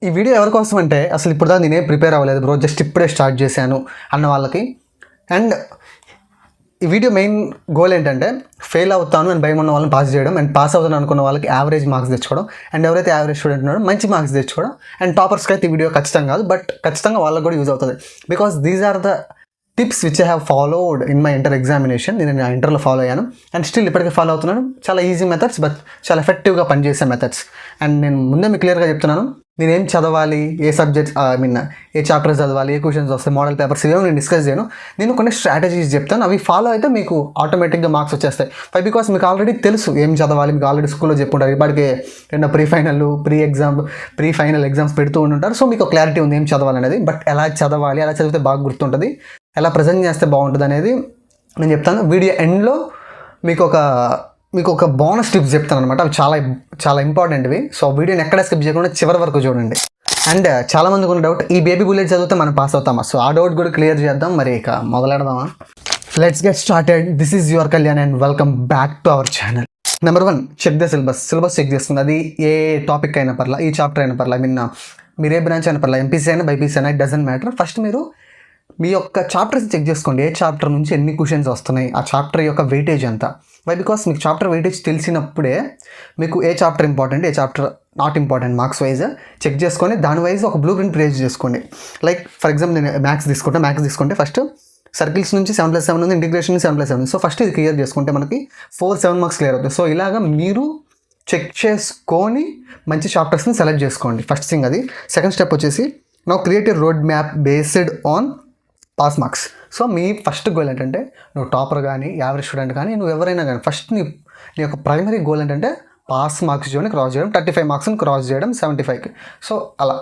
ఈ వీడియో ఎవరి కోసం అంటే అసలు ఇప్పుడు దాకా నేనేం ప్రిపేర్ అవ్వలేదు బ్రో, జస్ట్ ఇప్పుడే స్టార్ట్ చేశాను అన్న వాళ్ళకి. అండ్ ఈ వీడియో మెయిన్ గోల్ ఏంటంటే ఫెయిల్ అవుతాను అని భయం ఉన్న వాళ్ళని పాస్ చేయడం, అండ్ పాస్ అవుతాను అనుకున్న వాళ్ళకి యావరేజ్ మార్క్స్ తెచ్చుకోవడం, అండ్ ఎవరైతే యావరేజ్ స్టూడెంట్ ఉన్నారో మంచి మార్క్స్ తెచ్చుకోవడం. అండ్ టాపర్స్కి అయితే ఈ వీడియో ఖచ్చితంగా కాదు, బట్ ఖచ్చితంగా వాళ్ళకి కూడా యూజ్ అవుతుంది. Because these are the tips which I have followed in my inter examination. నేను నా ఇంటర్లో ఫాలో అయ్యాను అండ్ స్టిల్ ఇప్పటికీ ఫాలో అవుతున్నాను. చాలా ఈజీ మెథడ్స్, బట్ చాలా ఎఫెక్టివ్గా పనిచేసే మెథడ్స్. అండ్ నేను ముందే మీకు క్లియర్గా చెప్తున్నాను, నేనేం చదవాలి, ఏ సబ్జెక్ట్స్ ఏ చాప్టర్స్ చదవాలి, ఏ క్వశ్చన్స్ వస్తాయి, మోడల్ పేపర్స్, ఇవేమో నేను డిస్కస్ చేయను. నేను కొన్ని స్ట్రాటజీస్ చెప్తాను, అవి ఫాలో అయితే మీకు ఆటోమేటిక్గా మార్క్స్ వచ్చేస్తాయి. బికాస్ మీకు ఆల్రెడీ తెలుసు ఏం చదవాలి, మీకు ఆల్రెడీ స్కూల్లో చెప్పుకుంటారు. ఇప్పటికే ఏదైనా ప్రీ ఫైనల్ ఎగ్జామ్స్ పెడుతూ ఉంటారు. సో మీకు క్లారిటీ ఉంది ఏం చదవాలనేది. బట్ ఎలా చదవాలి, ఎలా చదివితే బాగా గుర్తుంటుంది, ఎలా ప్రజెంట్ చేస్తే బాగుంటుంది అనేది నేను చెప్తాను. వీడియో ఎండ్లో మీకు ఒక బోనస్ టిప్స్ చెప్తాను అనమాట. అవి చాలా చాలా ఇంపార్టెంట్వి. సో వీడియోని ఎక్కడ స్కిప్ చేయకుండా చివరి వరకు చూడండి. అండ్ చాలామందికి ఉన్న డౌట్, ఈ బేబీ బుల్లెట్ చదివితే మనం పాస్ అవుతామా? సో ఆ డౌట్ కూడా క్లియర్ చేద్దాం. మరి ఇక మొదలెడదామా? Let's get started. This is your Kalyan and welcome back to our channel. Number 1, check the syllabus check చేస్తుంది. అది ఏ టాపిక్ అయినా పర్లా, ఈ చాప్టర్ అయినా పర్లా, మీరు ఏ బ్రాంచ్ అయినా పర్లా, ఎంపీసీ అయినా బైపీసీ అయినా, ఇట్ డజంట్ మ్యాటర్. ఫస్ట్ మీరు మీ యొక్క చాప్టర్స్ చెక్ చేసుకోండి. ఏ చాప్టర్ నుంచి ఎన్ని క్వశ్చన్స్ వస్తున్నాయి, ఆ చాప్టర్ యొక్క వెయిటేజ్ ఎంత. బికాస్ మీకు చాప్టర్ వెయిటేజ్ తెలిసినప్పుడే మీకు ఏ చాప్టర్ ఇంపార్టెంట్, ఏ chapter not important marks wise check చేసుకొని దాని వైజ్ ఒక బ్లూ ప్రింట్ క్రియేట్ చేసుకోండి. లైక్ ఫర్ ఎగ్జాంపుల్ నేను మ్యాథ్స్ తీసుకుంటే ఫస్ట్ సర్కిల్స్ నుంచి 7+7 ఉంది, ఇంటిగ్రేషన్ నుంచి 7+7 ఉంది. సో ఫస్ట్ ఇది క్లియర్ చేసుకుంటే మనకి 4-7 మార్క్స్ క్లియర్ అవుతాయి. సో ఇలాగా మీరు చెక్ చేసుకొని మంచి చాప్టర్స్ని సెలెక్ట్ చేసుకోండి. ఫస్ట్ థింగ్ అది. సెకండ్ స్టెప్ వచ్చేసి now create a road map based on pass marks. So me first goal ఏంటంటే, నువ్వు టాపర్ కానీ యావరేజ్ స్టూడెంట్ కానీ నువ్వు ఎవరైనా కానీ ఫస్ట్ నీ యొక్క ప్రైమరీ గోల్ ఏంటంటే పాస్ మార్క్స్ జోన్ని క్రాస్ చేయడం, 35 మార్క్స్ని క్రాస్ చేయడం 75కి. సో అలా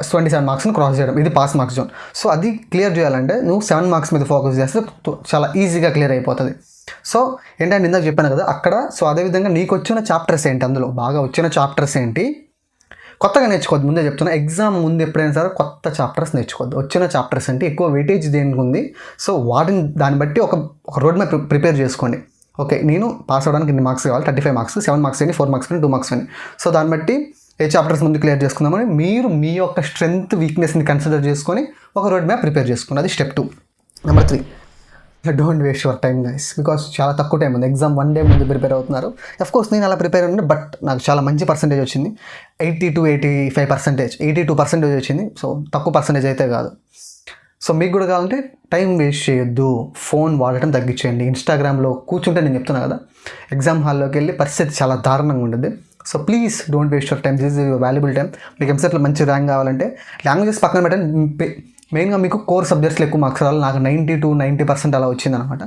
27 మార్క్స్ని క్రాస్ చేయడం, ఇది పాస్ మార్క్స్ జోన్. సో అది క్లియర్ చేయాలంటే నువ్వు 7 మార్క్స్ మీద ఫోకస్ చేస్తే చాలా ఈజీగా క్లియర్ అయిపోతుంది. సో ఏంటంటే ఇందాక చెప్పాను కదా అక్కడ. సో అదేవిధంగా నీకు వచ్చిన చాప్టర్స్ ఏంటి, అందులో బాగా వచ్చిన చాప్టర్స్ ఏంటి, కొత్తగా నేర్చుకోవద్దు. ముందే చెప్తున్నా, ఎగ్జామ్ ముందు ఎప్పుడైనా సరే కొత్త చాప్టర్స్ నేర్చుకోవద్దు. వచ్చిన చాప్టర్స్ అంటే ఎక్కువ వెయిటేజ్ దేనికి ఉంది, సో దాన్ని బట్టి ఒక రోడ్ మ్యాప్ ప్రిపేర్ చేసుకోండి. ఓకే, నేను పాస్ అవ్వడానికి ఇన్ని మార్క్స్ కావాలి, 35 మార్క్స్, 7 మార్క్స్ అని, 4 మార్క్స్ అని, 2 మార్క్స్ అని. సో దాన్ని బట్టి ఏ చాప్టర్స్ ముందు క్లియర్ చేసుకుందామని మీరు మీ యొక్క స్ట్రెంగ్త్ వీక్నెస్ని కన్సిడర్ చేసుకొని ఒక రోడ్ మ్యాప్ ప్రిపేర్ చేసుకోండి. అది step 2. Number 3, don't waste your time guys. Because చాలా తక్కువ టైం ఉంది. ఎగ్జామ్ 1 డే ముందు ప్రిపేర్ అవుతున్నారు. కోర్స్ నేను అలా ప్రిపేర్ అయ్యాను, బట్ నాకు చాలా మంచి పర్సంటేజ్ వచ్చింది. 80-85%, 82% వచ్చింది. సో తక్కువ పర్సంటేజ్ అయితే కాదు. సో మీకు కూడా కావాలంటే టైం వేస్ట్ చేయొద్దు, ఫోన్ వాడటం తగ్గించేయండి. ఇన్స్టాగ్రామ్లో కూర్చుంటే నేను చెప్తున్నా కదా, ఎగ్జామ్ హాల్లోకి వెళ్ళి పరిస్థితి చాలా దారుణంగా ఉంటుంది. So please don't waste your time. This is your valuable time. మీకు ఎంసెట్లో మంచి ర్యాంక్ కావాలంటే లాంగ్వేజెస్ పక్కన పెట్టండి. మెయిన్గా మీకు కోర్ సబ్జెక్ట్స్లో ఎక్కువ మార్క్స్ రావాలి. నాకు 90% అలా వచ్చిందనమాట.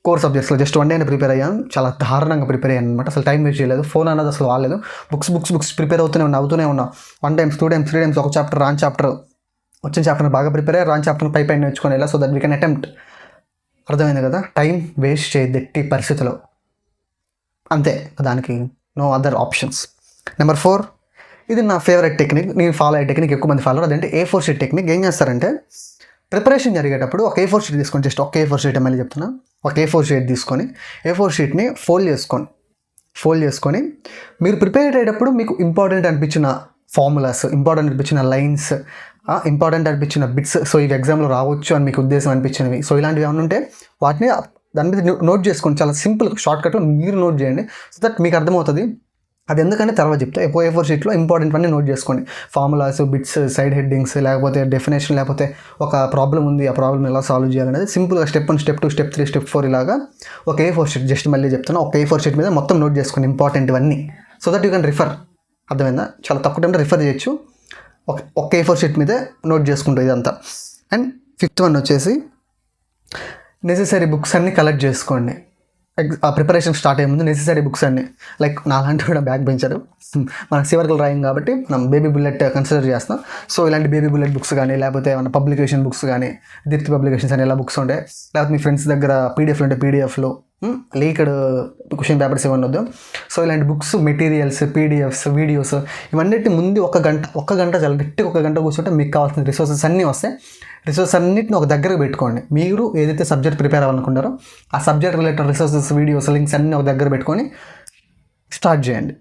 కోర్ సబ్జెక్ట్స్లో జస్ట్ 1 డే ప్రిపేర్ అయ్యాను. చాలా దారుణంగా ప్రిపేర్ అయ్యాను అనమాట. అసలు టైం వేస్ట్ చేయలేదు. ఫోన్ అన్నది అసలు వాడలేదు. బుక్స్ ప్రిపేర్ అవుతూనే ఉన్నా. 1 టైమ్స్ 2 టైమ్స్ 3 టైమ్స్ ఒక చాప్టర్, రాని చాప్టర్, వచ్చిన చాప్టర్ని బాగా ప్రిపేర్ అయ్యి రాని చాప్టర్ని పై నేర్చుకొని వెళ్ళా. So that we can attempt. అర్థమైంది కదా? టైం వేస్ట్ చేయద్దు ఎట్టి పరిస్థితిలో. అంతే, దానికి నో అదర్ ఆప్షన్స్. నెంబర్ 4, ఇది నా ఫేవరెట్ టెక్నిక్, నేను ఫాలో అయ్యే టెక్నిక్, ఎక్కువ మంది ఫాలో. అదంటే A4 షీట్ టెక్నిక్. ఏం చేస్తారంటే ప్రిపరేషన్ జరిగేటప్పుడు ఒక A4 షీట్ తీసుకొని, జస్ట్ ఒక A4 షీట్ మళ్ళీ చెప్తున్నా, ఒక A4 షీట్ తీసుకొని A4 షీట్ని ఫోల్డ్ చేసుకొని మీరు ప్రిపేర్ అయ్యేటప్పుడు మీకు ఇంపార్టెంట్ అనిపించిన ఫార్ములాస్, ఇంపార్టెంట్ అనిపించిన లైన్స్, ఇంపార్టెంట్ అనిపించిన బిట్స్, సో ఇవి ఎగ్జామ్లో రావచ్చు అని మీకు ఉద్దేశం అనిపించినవి, సో ఇలాంటివి ఏమైనా ఉంటే వాటిని దాని మీద నోట్ చేసుకోండి. చాలా సింపుల్ షార్ట్కట్లో మీరు నోట్ చేయండి. సో దట్ మీకు అర్థమవుతుంది. అది ఎందుకంటే తర్వాత చెప్తా. A4 షీట్లో ఇంపార్టెంట్ అన్నీ నోట్ చేసుకోండి. ఫార్ములాస్, బిట్స్, సైడ్ హెడ్డింగ్స్, లేకపోతే డెఫినేషన్, లేకపోతే ఒక ప్రాబ్లం ఉంది, ఆ ప్రాబ్లం ఎలా సాల్వ్ చేయాలనేది సింపుల్గా స్టెప్ 1, స్టెప్ 2, స్టెప్ 3, స్టెప్ 4 ఇలాగా ఒక A4 షీట్, జస్ట్ మళ్ళీ చెప్తున్నా, ఒక A4 షీట్ మీద మొత్తం నోట్ చేసుకోండి ఇంపార్టెంట్ అన్నీ. So that you can refer. అర్థమైందా? చాలా తక్కువ టైంలో రిఫర్ చేయొచ్చు. ఒక A4 షీట్ మీదే నోట్ చేసుకుంటూ ఇదంతా. అండ్ 5th వన్ వచ్చేసి నెసెసరీ బుక్స్ అన్నీ కలెక్ట్ చేసుకోండి. ఆ ప్రిపరేషన్ స్టార్ట్ అయ్యే ముందు నెసెసరీ బుక్స్ అన్నీ, లైక్ నాలాంటి కూడా బ్యాక్ బెంచరు, మనకు సివర్కల్ డ్రాయింగ్ కాబట్టి మనం బేబీ బుల్లెట్ కన్సిడర్ చేస్తాం. సో ఇలాంటి బేబీ బుల్లెట్ బుక్స్ కానీ, లేకపోతే ఏమైనా పబ్లికేషన్ బుక్స్ కానీ, దీప్తి పబ్లికేషన్స్ అని ఇలా బుక్స్ ఉంటాయి, లేకపోతే మీ ఫ్రెండ్స్ దగ్గర పీడిఎఫ్లు ఉంటే పీడిఎఫ్లో, లీక్డ్ క్వశ్చన్ పేపర్స్ ఇవన్నీ వద్దు. సో ఇలాంటి బుక్స్, మెటీరియల్స్, పీడిఎఫ్స్, వీడియోస్, ఇవన్నిటి ముందు ఒక గంట చాలా గట్టిగా ఒక గంట కూర్చుంటే మీకు కావాల్సిన రిసోర్సెస్ అన్నీ వస్తాయి. రిసోర్స్ అన్నింటిని ఒక దగ్గర పెట్టుకోండి. మీరు ఏదైతే సబ్జెక్ట్ ప్రిపేర్ అవ్వాలనుకుంటారో ఆ subject related resources, videos, links అన్నీ ఒక దగ్గర పెట్టుకొని స్టార్ట్ చేయండి.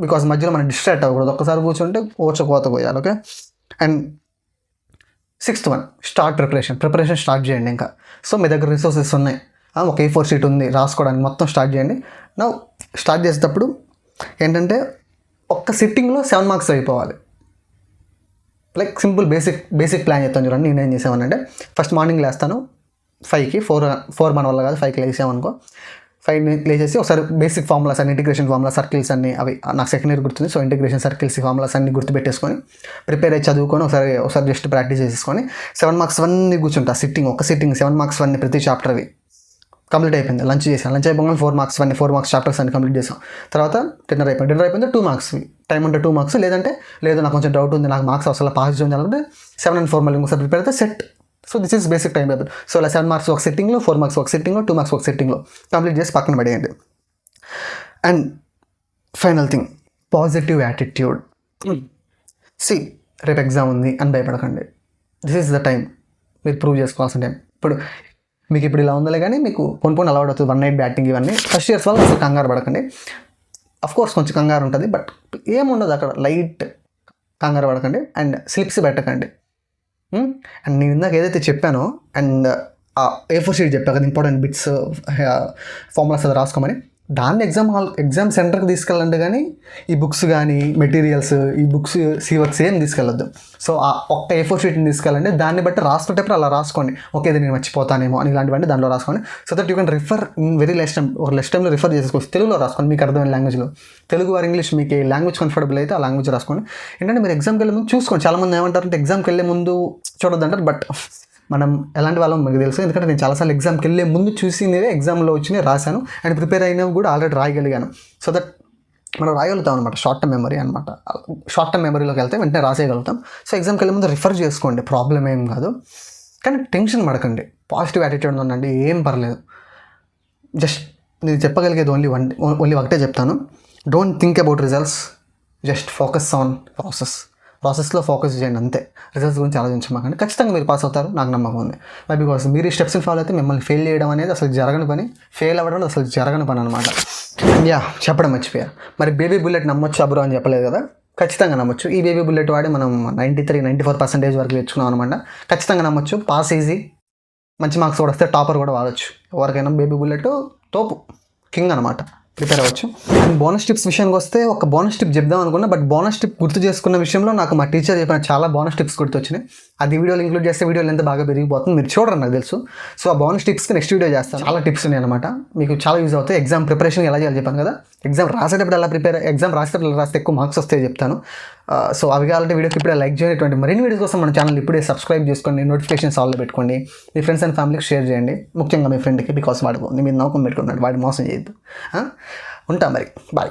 బికాజ్ మధ్యలో మనం డిస్ట్రాక్ట్ అవ్వకూడదు. ఒక్కసారి కూర్చుంటే ఓచకోత పోయాలి. Okay. And 6th one, start preparation start చేయండి. ఇంకా సో మీ దగ్గర రిసోర్సెస్ ఉన్నాయి, ఒక A4 షీట్ ఉంది రాసుకోవడానికి, మొత్తం స్టార్ట్ చేయండి. నా స్టార్ట్ చేసేటప్పుడు ఏంటంటే ఒక్క సిట్టింగ్లో 7 మార్క్స్ అయిపోవాలి. లైక్ సింపుల్ బేసిక్ ప్లాన్ చెప్తాను చూడండి. నేనేం చేసామనంటే ఫస్ట్ మార్నింగ్ లేస్తాను 5కి, 4 మన వల్ల కాదు 5కి లేసామనుకో, 5 లేచేసి ఒకసారి బేసిక్ ఫార్ములాస్ అన్ని, ఇంటిగ్రేషన్ ఫార్ములా, సర్కిల్స్ అన్ని, అవి నాకు సెకండ్ ఇయర్ గుర్తుంది. సో ఇంటిగ్రేషన్ సర్కిల్స్ ఫార్ములాస్ అన్ని గుర్తుపెట్టేసుకొని ప్రిపేర్ అయ్యి చదువుకొని ఒకసారి జస్ట్ ప్రాక్టీస్ చేసేసుకొని 7 మార్క్స్ వన్ని కూర్చుంటా. సిట్టింగ్ 7 మార్క్స్ వన్ని ప్రతి చాప్టర్వి కంప్లీట్ అయిపోయింది. లంచ్ చేసాను, లంచ్ అయిపోగానే 4 మార్క్స్ చాప్టర్స్ అన్ని కంప్లీట్ చేసాం. తర్వాత డిన్నర్ అయిపోయింది 2 మార్క్స్, టైం ఉంటే 2 మార్క్స్, లేదంటే లేదు నాకు కొంచెం డౌట్ ఉంది, నాకు మార్క్స్ అసలు పాస్ చేయాలంటే 7 and 4 మళ్ళీ ఇంకోసారి ప్రిపేర్ అయితే set. So this is basic time table. So ఇలా 7 మార్క్స్ ఒక సిట్టింగ్లో, 4 మార్క్స్ ఒక సిట్టింగ్లో, 2 మార్క్స్ ఒక సిట్టింగ్లో కంప్లీట్ చేసి పక్కన పడేయండి. And final thing, positive attitude. రేపు ఎగ్జామ్ ఉంది అని భయపడకండి. దిస్ ఈస్ ద టైం మీరు ప్రూవ్ చేసుకోవాల్సిన టైం. మీకు ఇప్పుడు ఇలా ఉందలే కానీ మీకు కొన్ని అలవాటు అవుతుంది, 1 night బ్యాటింగ్ ఇవన్నీ. ఫస్ట్ ఇయర్స్ వల్ల అసలు కంగారు పడకండి. అఫ్కోర్స్ కొంచెం కంగారు ఉంటుంది, బట్ ఏముండదు అక్కడ, లైట్ కంగారు పడకండి. అండ్ స్లిప్స్ పెట్టకండి. అండ్ నేను ఇందాక ఏదైతే చెప్పానో, అండ్ A4 షీట్ చెప్పా కదా, ఇంపార్టెంట్ బిట్స్, ఫార్ములాస్ అది రాసుకోమని, దాన్ని ఎగ్జామ్ సెంటర్కి తీసుకెళ్ళండి. కానీ ఈ బుక్స్ కానీ మెటీరియల్స్, ఈ బుక్స్ సీవర్క్స్ ఏం తీసుకెళ్ళొద్దు. సో ఆ ఒక్క A4 షీట్ని తీసుకెళ్ళండి. దాన్ని బట్టి రాసుకునేటప్పుడు అలా రాసుకోండి. ఓకే, ఇది నేను మర్చిపోతానేమో అని ఇలాంటివన్నీ దాంట్లో రాసుకోండి. So that you can refer in very less time, ఒక లెస్ టైంలో రిఫర్ చేసుకోవచ్చు. తెలుగులో రాసుకోండి, మీకు అర్థమైన లాంగ్వేజ్లో. తెలుగు ఆర్ ఇంగ్లీష్, మీకు ఏ లాంగ్వేజ్ కంఫర్టబుల్ అయితే ఆ లాంగ్వేజ్ రాసుకోండి. ఏంటంటే మీరు ఎగ్జామ్కి వెళ్ళే ముందు చూసుకోండి. చాలామంది ఏమంటారంటే ఎగ్జామ్కి వెళ్ళే ముందు చూడొద్దంటారు, బట్ మనం ఎలాంటి వాళ్ళం మీకు తెలుసు. ఎందుకంటే నేను చాలాసార్లు ఎగ్జామ్కి వెళ్ళే ముందు చూసినవే ఎగ్జామ్లో వచ్చినవి రాశాను, అండ్ ప్రిపేర్ అయినవి కూడా ఆల్రెడీ రాయగలిగాను. సో దట్ మనం రాయగలుగుతాం అనమాట. షార్ట్ టర్మ్ మెమరీ అనమాట. షార్ట్ టర్మ్ మెమరీలోకి వెళ్తే వెంటనే రాసేయగలుగుతాం. సో ఎగ్జామ్కి వెళ్ళే ముందు రిఫర్ చేసుకోండి, ప్రాబ్లం ఏం కాదు. కానీ టెన్షన్ పడకండి, పాజిటివ్ యాటిట్యూడ్ ఉందండి, ఏం పర్లేదు. జస్ట్ నేను చెప్పగలిగేది ఓన్లీ ఒకటే చెప్తాను. Don't think about results, just focus on ప్రాసెస్లో ఫోకస్ చేయండి అంతే. రిజల్ట్స్ గురించి ఆలోచించమాకండి. ఖచ్చితంగా మీరు పాస్ అవుతారు, నాకు నమ్మకం ఉంది. బై బికాస్ మీరు ఈ స్టెప్స్ని ఫాలో అయితే మిమ్మల్ని ఫెయిల్ చేయడం అనేది అసలు జరగని పని, ఫెయిల్ అవ్వడం అసలు జరగని పని అనమాట. చెప్పడం మర్చిపోయా, మరి బేబీ బుల్లెట్ నమ్మొచ్చు అబ్రో అని చెప్పలేదు కదా, ఖచ్చితంగా నమ్మొచ్చు. ఈ బేబీ బుల్లెట్ వాడి మనం 93-94% వరకు తెచ్చుకున్నాం అనమాట. ఖచ్చితంగా నమ్మొచ్చు, పాస్ ఈజీ, మంచి మార్క్స్ కూడా వస్తే టాపర్ కూడా వాడచ్చు. ఎవరికైనా బేబీ బుల్లెట్ తోపు, కింగ్ అనమాట, ప్రిపేర్ అవ్వచ్చు. అండ్ బోనస్ టిప్స్ విషయానికి వస్తే ఒక బోనస్ టిప్ చెప్దాం అనుకున్నా, బట్ బోనస్ టిప్ గుర్తు చేసుకున్న విషయంలో నాకు మా టీచర్ చెప్పిన చాలా బోనస్ టిప్స్ గుర్తొచ్చినాయి. అది వీడియోలో ఇంక్లూడ్ చేస్తే వీడియోలో ఎంత బాగా పెరిగిపోతుంది, మీరు చూడరు నాకు తెలుసు. సో ఆ బోనస్ టిప్స్కి నెక్స్ట్ వీడియో చేస్తాను. చాలా టిప్స్ ఉన్నాయి అనమాట, మీకు చాలా యూజ్ అవుతాయి. ఎగ్జామ్ ప్రిపరేషన్ ఎలా చేయాలి చెప్పాను కదా, ఎగ్జామ్ రాసేటప్పుడు ఎగ్జామ్ రాసేటప్పుడు రాస్తే ఎక్కువ మార్క్స్ వస్తాయి చెప్తాను. సో అవి కావాలంటే వీడియోకి ఇప్పుడే లైక్ చేయండి. ఇటువంటి మరిన్ని వీడియోస్ కోసం మన ఛానల్ ఇప్పుడే సబ్స్క్రైబ్ చేసుకోండి, నోటిఫికేషన్స్ ఆల్లో పెట్టుకోండి, మీ ఫ్రెండ్స్ అండ్ ఫ్యామిలీకి షేర్ చేయండి, ముఖ్యంగా మీ ఫ్రెండ్కి, బికాస్ వాడు నీ మీద నమ్మకం పెట్టుకున్నాడు, వాడి మోసం చేయొద్దు. ఉంటా మరి, బాయ్.